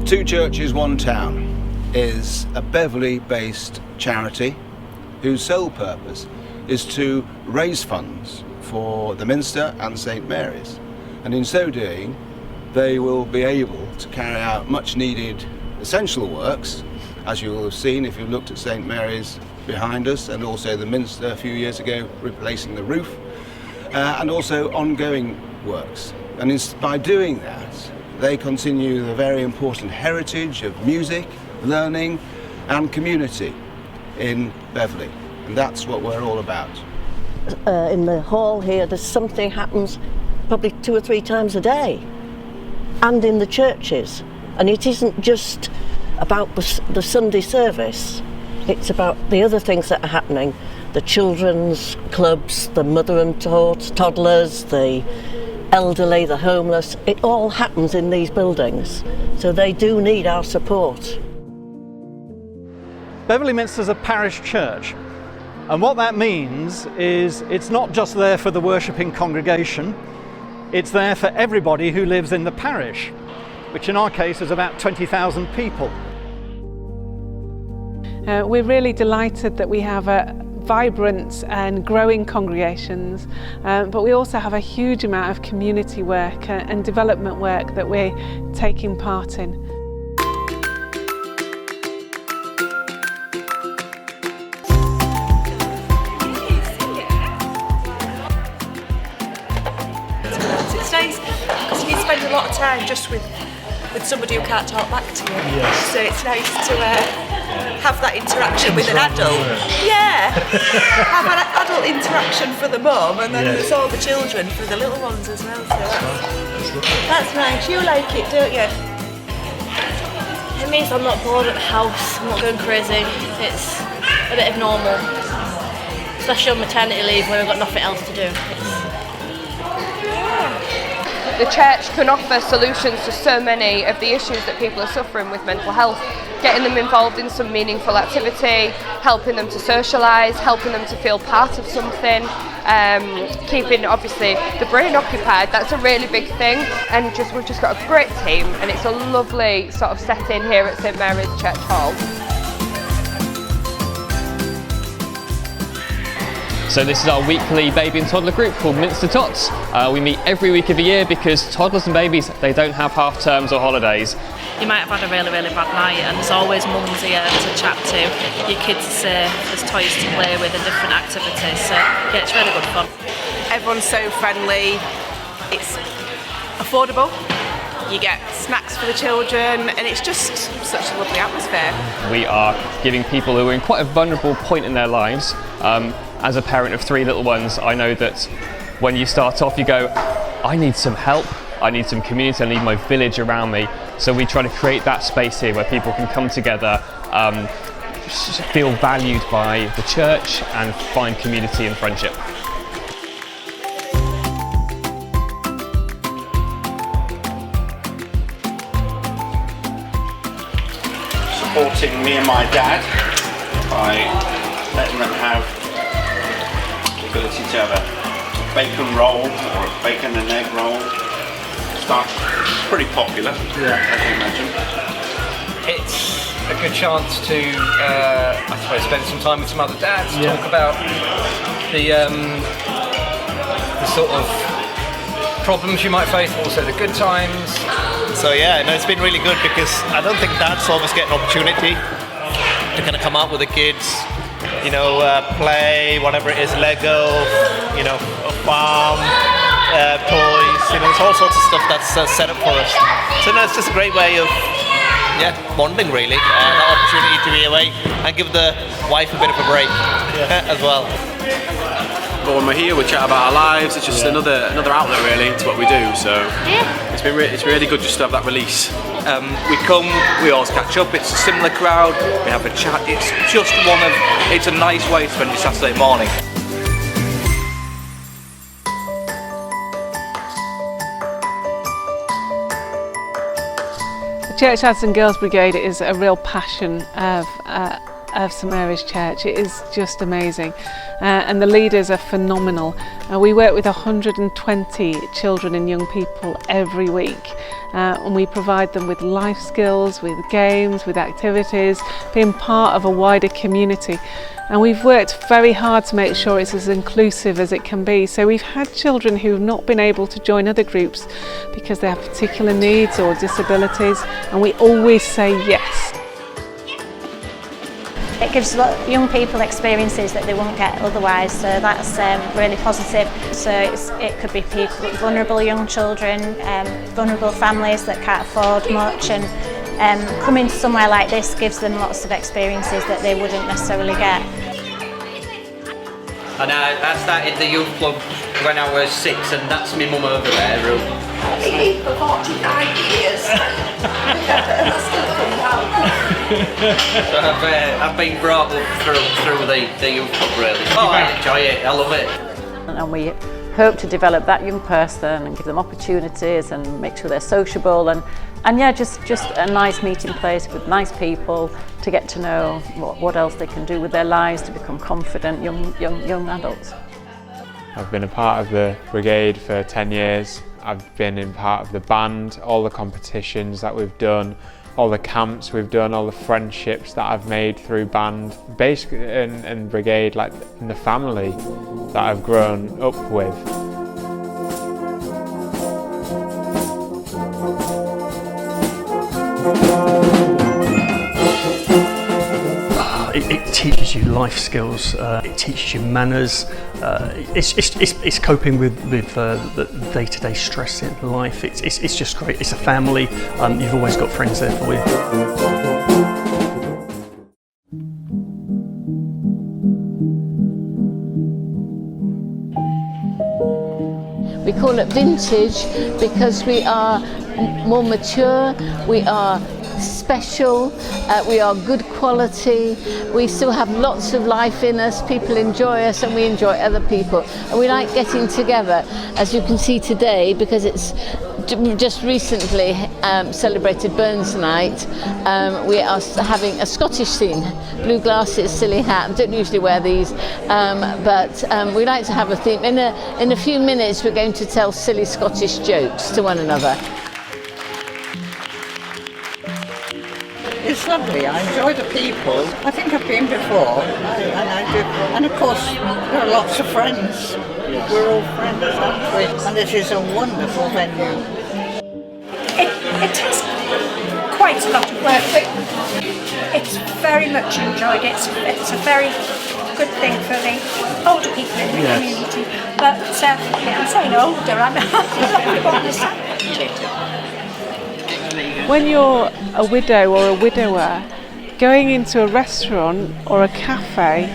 Two Churches, One Town is a Beverley-based charity whose sole purpose is to raise funds for the Minster and St Mary's, and in so doing they will be able to carry out much needed essential works, as you will have seen if you've looked at St Mary's behind us, and also the Minster a few years ago replacing the roof, and also ongoing works. And by doing that they continue the very important heritage of music, learning and community in Beverley, and that's what we're all about. In the hall here there's something happens probably 2 or 3 times a day, and in the churches, and it isn't just about the Sunday service, it's about the other things that are happening, the children's clubs, the mother and toddlers, the elderly, the homeless. It all happens in these buildings, so they do need our support. Beverley Minster is a parish church, and what that means is it's not just there for the worshipping congregation, it's there for everybody who lives in the parish, which in our case is about 20,000 people. We're really delighted that we have vibrant and growing congregations, but we also have a huge amount of community work and development work that we're taking part in. It's nice because you can spend a lot of time just with somebody who can't talk back to you. Yes. So it's nice to have that interaction with an adult. Yeah. Have an adult interaction for the mum, and then there's all the children for the little ones as well. So that's nice. You like it, don't you? It means I'm not bored at the house, I'm not going crazy. It's a bit of normal, especially on maternity leave when we've got nothing else to do. The church can offer solutions to so many of the issues that people are suffering with mental health, getting them involved in some meaningful activity, helping them to socialise, helping them to feel part of something, keeping obviously the brain occupied. That's a really big thing, and we've just got a great team, and it's a lovely sort of setting here at St Mary's Church Hall. So this is our weekly baby and toddler group called Minster Tots. We meet every week of the year because toddlers and babies, they don't have half terms or holidays. You might have had a really, really bad night, and there's always mums here to chat to. Your kids are safe, there's toys to play with and different activities, so yeah, it's really good fun. Everyone's so friendly, it's affordable, you get snacks for the children, and it's just such a lovely atmosphere. We are giving people who are in quite a vulnerable point in their lives. As a parent of 3 little ones, I know that when you start off you go, I need some help, I need some community, I need my village around me. So we try to create that space here where people can come together, feel valued by the church and find community and friendship. Supporting me and my dad by letting them have the ability to have a bacon roll or a bacon and egg roll. It's pretty popular, as you imagine. It's a good chance to, I suppose, spend some time with some other dads, talk about the sort of problems you might face, but also the good times. So yeah, no, it's been really good because I don't think dads always get an opportunity to kind of come out with the kids, you know, play, whatever it is, Lego, you know, a farm, toys, you know, there's all sorts of stuff that's set up for us. So no, it's just a great way of, bonding really, that opportunity to be away and give the wife a bit of a break as well. But when we're here, we chat about our lives. It's just another outlet really to what we do. So it's really good just to have that release. We come, we always catch up. It's a similar crowd. We have a chat. It's just it's a nice way to spend your Saturday morning. The Church Lads and Girls Brigade is a real passion of of St Mary's Church. It is just amazing, and the leaders are phenomenal. We work with 120 children and young people every week, and we provide them with life skills, with games, with activities, being part of a wider community. And we've worked very hard to make sure it's as inclusive as it can be. So we've had children who've not been able to join other groups because they have particular needs or disabilities, and we always say yes. It gives young people experiences that they won't get otherwise, so that's really positive. So it could be people, vulnerable young children, vulnerable families that can't afford much, and coming to somewhere like this gives them lots of experiences that they wouldn't necessarily get. And I started the youth club when I was 6, and that's my mum over there. Been for 45 years. So I've been brought up through the youth club, really. Oh, I enjoy it, I love it. And we hope to develop that young person and give them opportunities and make sure they're sociable, and yeah, just a nice meeting place with nice people to get to know what else they can do with their lives to become confident young adults. I've been a part of the brigade for 10 years. I've been in part of the band, all the competitions that we've done, all the camps we've done, all the friendships that I've made through band, basically in brigade, like in the family that I've grown up with. It teaches you life skills, it teaches you manners, it's coping with the day-to-day stress in life. It's just great. It's a family, you've always got friends there for you. We call it vintage because we are more mature, we are special, we are good quality, we still have lots of life in us, people enjoy us and we enjoy other people, and we like getting together, as you can see today, because it's just recently celebrated Burns Night. We are having a Scottish theme, blue glasses, silly hat. I don't usually wear these, but we like to have a theme. In a few minutes we're going to tell silly Scottish jokes to one another. It's lovely. I enjoy the people. I think I've been before, and I do. And of course, there are lots of friends. We're all friends, aren't we? And this is a wonderful venue. It is quite a lot of work, but it's very much enjoyed. It's a very good thing for the older people in the community. But I'm saying older, I'm not understanding. When you're a widow or a widower, going into a restaurant or a cafe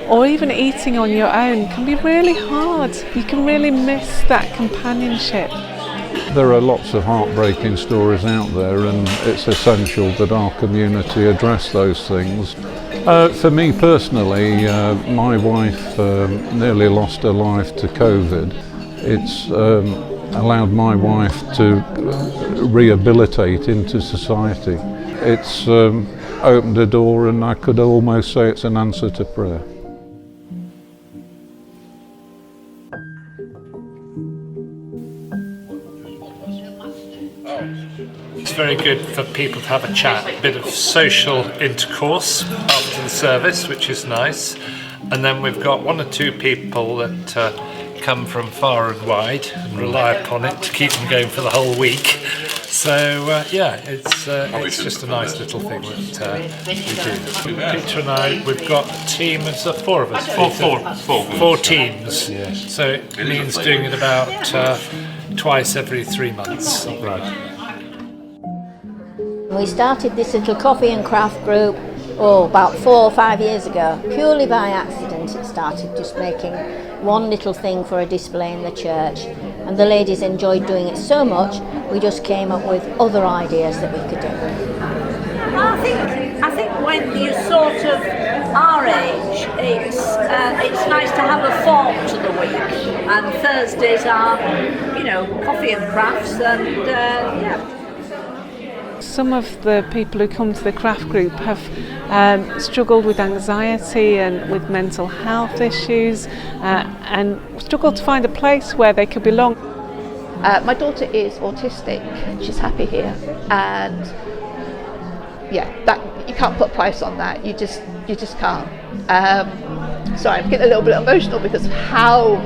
or even eating on your own can be really hard. You can really miss that companionship. There are lots of heartbreaking stories out there, and it's essential that our community address those things. For me personally, my wife nearly lost her life to COVID. It's allowed my wife to rehabilitate into society. It's opened a door, and I could almost say it's an answer to prayer. It's very good for people to have a chat, a bit of social intercourse after the service, which is nice. And then we've got one or two people that come from far and wide and rely upon it to keep them going for the whole week. So yeah, it's just a nice little thing that we do. Peter and I, we've got a team of 4 of us. Four teams. Yes. So it means doing it about twice every 3 months. Right. We started this little coffee and craft group about 4 or 5 years ago. Purely by accident it started, just making one little thing for a display in the church, and the ladies enjoyed doing it so much we just came up with other ideas that we could do. I think when you're sort of our age, it's nice to have a form to the week, and Thursdays are, coffee and crafts, and yeah. some of the people who come to the craft group have struggled with anxiety and with mental health issues and struggled to find a place where they could belong. My daughter is autistic. She's happy here, and yeah, that you can't put a price on that. You just can't. Sorry, I'm getting a little bit emotional because of how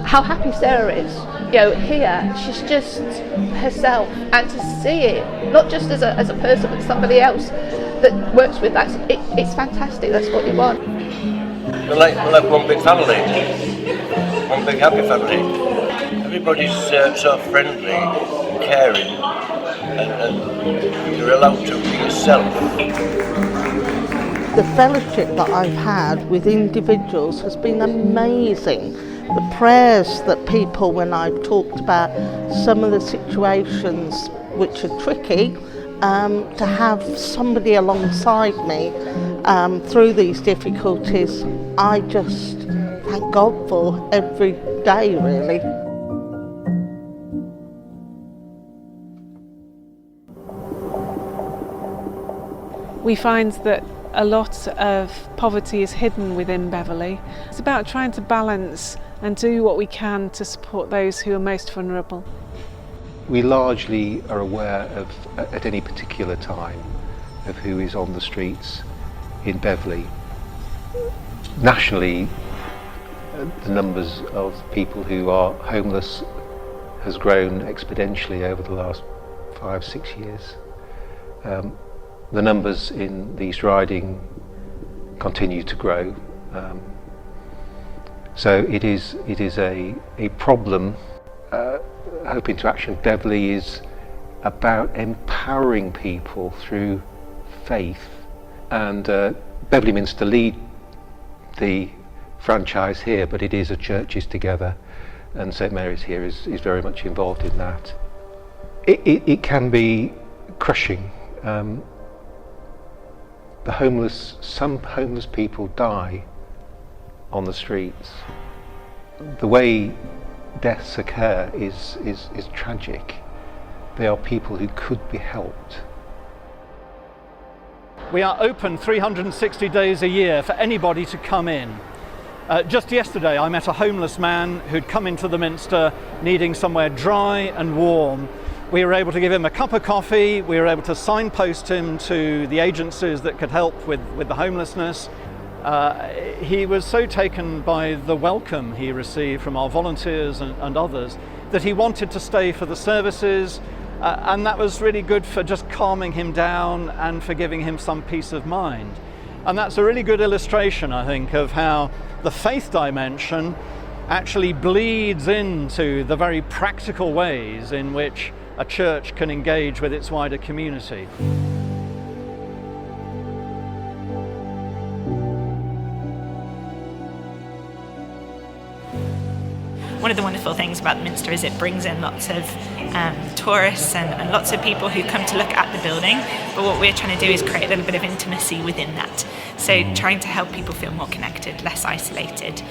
happy Sarah is. You know, here she's just herself, and to see it not just as a person but somebody else that works with that, it's fantastic. That's what you want. We're like one big family, one big happy family. Everybody's so friendly and caring, and you're allowed to be yourself. The fellowship that I've had with individuals has been amazing. The prayers that people, when I've talked about some of the situations which are tricky, to have somebody alongside me through these difficulties, I just thank God for every day, really. We find that a lot of poverty is hidden within Beverley. It's about trying to balance and do what we can to support those who are most vulnerable. We largely are aware of, at any particular time, of who is on the streets in Beverley. Nationally, the numbers of people who are homeless has grown exponentially over the last 5-6 years. The numbers in the East Riding continue to grow. So it is a problem. Hope into Action Beverley is about empowering people through faith, and Beverley Minster lead the franchise here, but it is a Churches Together, and St Mary's here is very much involved in that. It can be crushing. Some homeless people die on the streets. The way deaths occur is tragic. They are people who could be helped. We are open 360 days a year for anybody to come in. Just yesterday I met a homeless man who'd come into the Minster needing somewhere dry and warm. We were able to give him a cup of coffee, we were able to signpost him to the agencies that could help with the homelessness. He was so taken by the welcome he received from our volunteers and others that he wanted to stay for the services, and that was really good for just calming him down and for giving him some peace of mind. And that's a really good illustration, I think, of how the faith dimension actually bleeds into the very practical ways in which a church can engage with its wider community. One of the wonderful things about the Minster is it brings in lots of tourists and lots of people who come to look at the building, but what we're trying to do is create a little bit of intimacy within that. So trying to help people feel more connected, less isolated,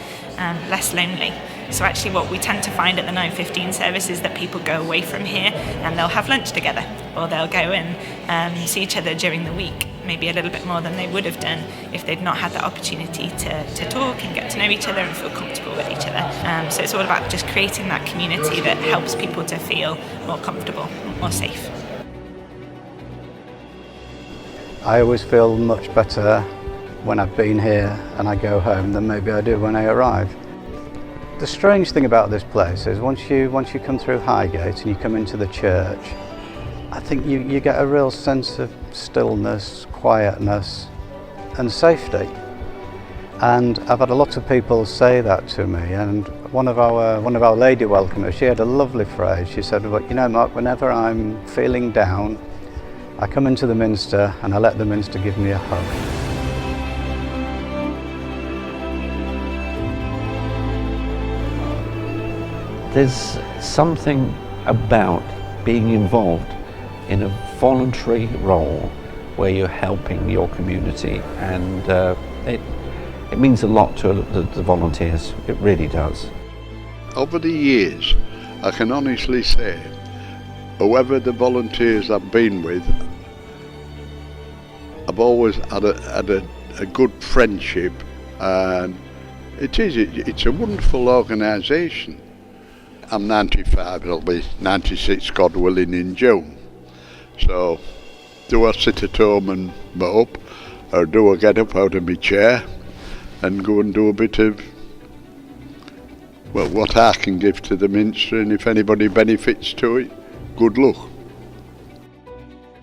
less lonely. So actually what we tend to find at the 9:15 service is that people go away from here and they'll have lunch together, or they'll go and see each other during the week, maybe a little bit more than they would have done if they'd not had the opportunity to talk and get to know each other and feel comfortable with each other. So it's all about just creating that community that helps people to feel more comfortable, more safe. I always feel much better when I've been here and I go home than maybe I do when I arrive. The strange thing about this place is once you come through Highgate and you come into the church, I think you get a real sense of stillness, quietness and safety. And I've had a lot of people say that to me, and one of our lady welcomers, she had a lovely phrase. She said, well, you know, Mark, whenever I'm feeling down, I come into the Minster and I let the Minster give me a hug. There's something about being involved in a voluntary role where you're helping your community, and it means a lot to the volunteers. It really does. Over the years, I can honestly say whoever the volunteers I've been with, I've always had a good friendship, and it's a wonderful organisation. I'm 95, it'll be 96, God willing, in June. So, do I sit at home and mope, or do I get up out of my chair and go and do a bit of, well, what I can give to the Minster, and if anybody benefits to it, good luck.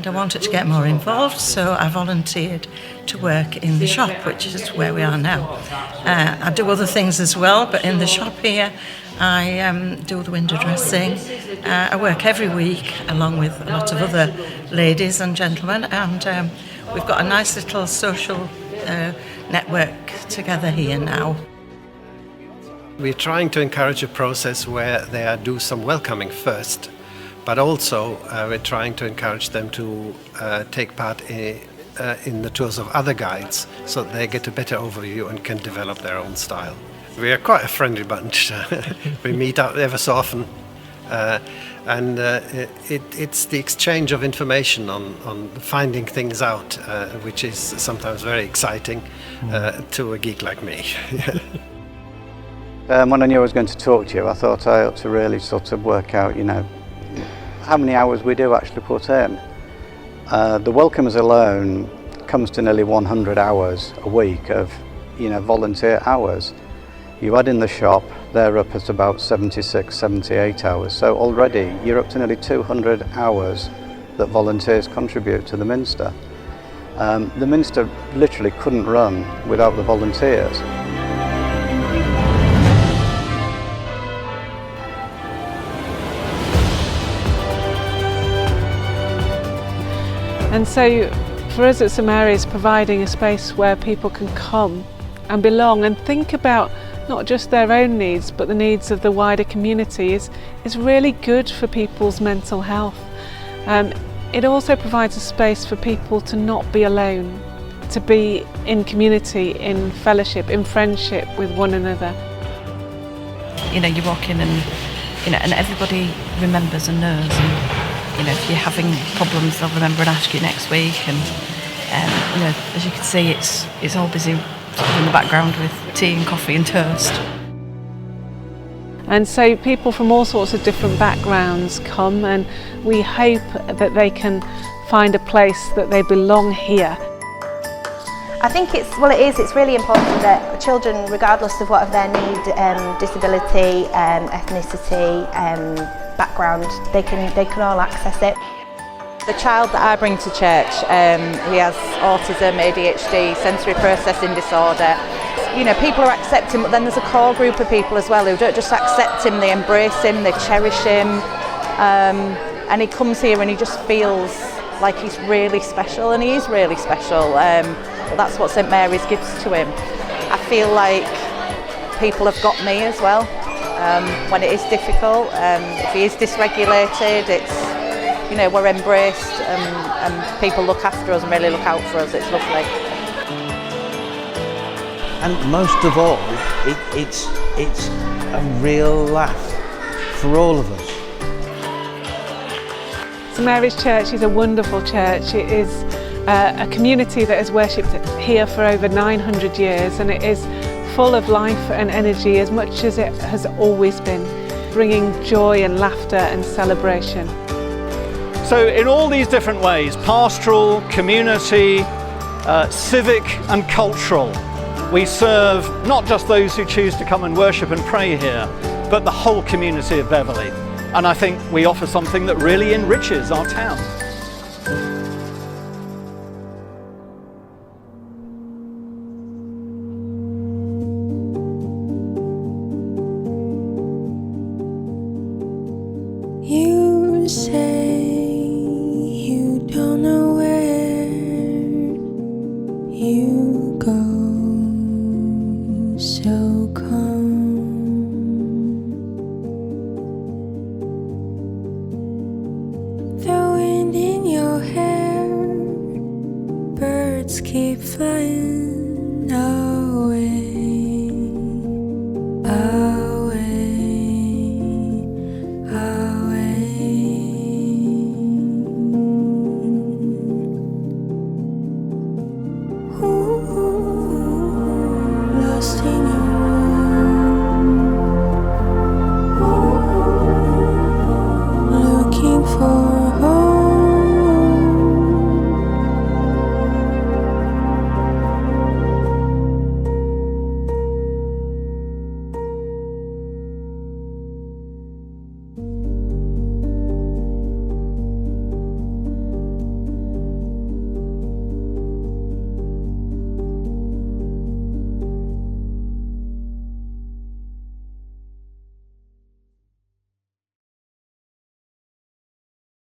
I wanted to get more involved, so I volunteered to work in the shop, which is where we are now. I do other things as well, but in the shop here I do the window dressing. I work every week along with a lot of other ladies and gentlemen, and we've got a nice little social network together here now. We're trying to encourage a process where they do some welcoming first, but also we're trying to encourage them to take part in the tours of other guides so that they get a better overview and can develop their own style. We are quite a friendly bunch. We meet up ever so often, and it's the exchange of information on finding things out, which is sometimes very exciting to a geek like me. When I knew I was going to talk to you, I thought I ought to really sort of work out, how many hours we do actually put in. The welcomers alone comes to nearly 100 hours a week of, volunteer hours. You add in the shop, they're up at about 76, 78 hours. So already you're up to nearly 200 hours that volunteers contribute to the Minster. The Minster literally couldn't run without the volunteers. And so for us at St Mary's, providing a space where people can come and belong and think about not just their own needs but the needs of the wider community is really good for people's mental health. It also provides a space for people to not be alone, to be in community, in fellowship, in friendship with one another. You walk in and everybody remembers and knows, and if you're having problems they'll remember and ask you next week, and as you can see it's all busy in the background with tea and coffee and toast. And so people from all sorts of different backgrounds come, and we hope that they can find a place that they belong here. I think it's really important that children, regardless of whatever their need, disability, ethnicity, background, they can all access it. The child that I bring to church, he has autism, ADHD, sensory processing disorder. People are accepting, but then there's a core group of people as well who don't just accept him, they embrace him, they cherish him, and he comes here and he just feels like he's really special, and he is really special. But that's what St Mary's gives to him. I feel like people have got me as well when it is difficult. If he is dysregulated, we're embraced, and people look after us and really look out for us. It's lovely. And most of all, it's a real laugh for all of us. St Mary's Church is a wonderful church. It is a community that has worshipped here for over 900 years, and it is full of life and energy as much as it has always been, bringing joy and laughter and celebration. So in all these different ways, pastoral, community, civic and cultural, we serve not just those who choose to come and worship and pray here, but the whole community of Beverley. And I think we offer something that really enriches our town. You say you don't know where you go, so come. The wind in your hair, birds keep flying.